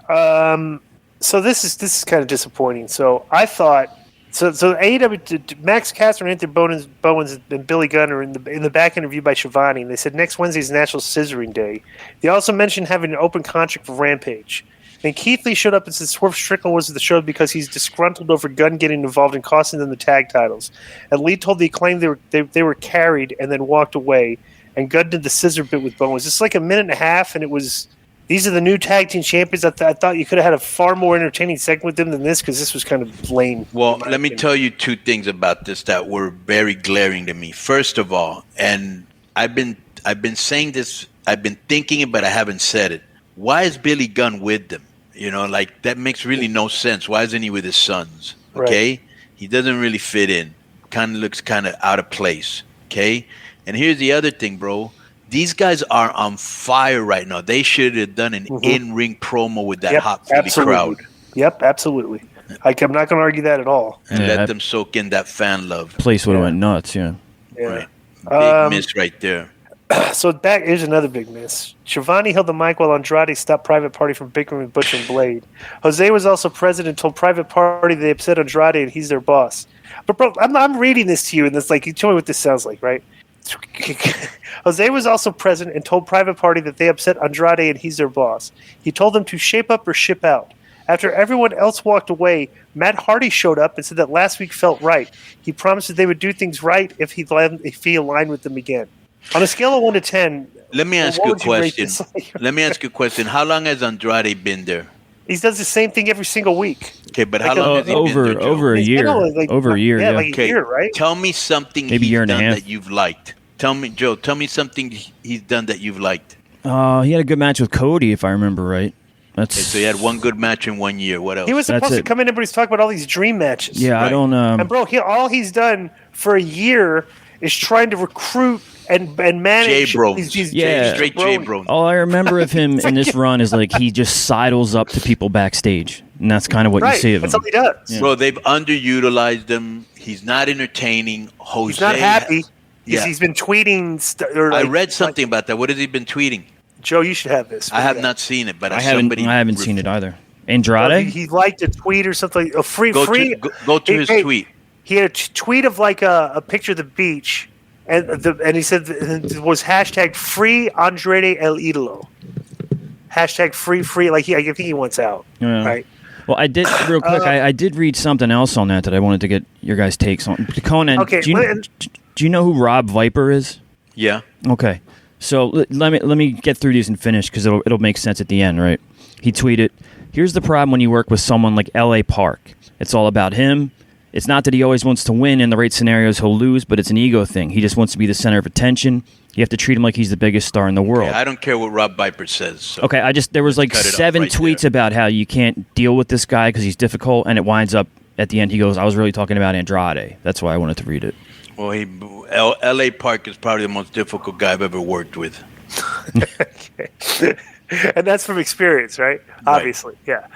So this is kind of disappointing. So I thought so AEW Max Caster and Anthony Bowens and Billy Gunn are in the back interview by Shivani. And they said next Wednesday is National Scissoring Day. They also mentioned having an open contract for Rampage. And Keith Lee showed up and said Swerve Strickland was at the show because he's disgruntled over Gunn getting involved and costing them the tag titles. And Lee told the Acclaim they were carried and then walked away. And Gunn did the scissor bit with Bowens. It's like a minute and a half, and it was. These are the new tag team champions. I thought you could have had a far more entertaining segment with them than this because this was kind of lame. Well, let me tell you two things about this that were very glaring to me. First of all, and I've been saying this, I've been thinking it, but I haven't said it. Why is Billy Gunn with them? Like that makes really no sense. Why isn't he with his sons? Okay, right. He doesn't really fit in. Kind of looks kind of out of place. Okay, and here's the other thing, bro. These guys are on fire right now. They should have done an in-ring promo with that hot Philly crowd. Yep, absolutely. I'm not going to argue that at all. And let them soak in that fan love. Place would have went nuts, yeah. Right. Big miss right there. So here's another big miss. Shivani held the mic while Andrade stopped Private Party from bickering with Butch and Blade. Jose was also present and told Private Party they upset Andrade and he's their boss. But bro, I'm reading this to you and it's like, you tell me what this sounds like, right? Jose was also present and told Private Party that they upset Andrade and he's their boss. He told them to shape up or ship out. After everyone else walked away, Matt Hardy showed up and said that last week felt right. He promised that they would do things right if he aligned with them again. On a scale of 1 to 10, let me ask you a question. Let me ask you a question. How long has Andrade been there? He does the same thing every single week. Okay, but how long has he been there, Joe? Over a year. Over a year, yeah. Like a year, right? Tell me something he's done that you've liked. Tell me, Joe, something he's done that you've liked. He had a good match with Cody, if I remember right. So he had one good match in 1 year. What else? He was supposed to come in, everybody's talking about all these dream matches. Yeah, right. I don't... and bro, all he's done for a year is trying to recruit and manage these straight J-Bro. All I remember of him in this run is like he just sidles up to people backstage. And that's kind of what you see of him. That's all he does. Yeah. Bro, they've underutilized him. He's not entertaining. He's not happy. He's been tweeting. I read something about that. What has he been tweeting? Joe, you should have this. I have not seen it, but I haven't seen it either. Andrade? He liked a tweet or something. Go to his tweet. He had a tweet of like a picture of the beach, and he said it was hashtag free Andrade El Idolo. Hashtag free. Like I think he wants out. Yeah. Right. Well, I did real quick. I did read something else on that I wanted to get your guys' takes on. Konnan, okay, do you know who Rob Viper is? Yeah. Okay. So let me get through these and finish because it'll make sense at the end, right? He tweeted, "Here's the problem when you work with someone like L.A. Park. It's all about him. It's not that he always wants to win. In the right scenarios, he'll lose, but it's an ego thing. He just wants to be the center of attention. You have to treat him like he's the biggest star in the world." Yeah, I don't care what Rob Viper says. So okay, there was like 7 tweets about how you can't deal with this guy because he's difficult, and it winds up at the end. He goes, "I was really talking about Andrade." That's why I wanted to read it. Well, L.A. Park is probably the most difficult guy I've ever worked with. Okay. And that's from experience, right? Obviously, yeah.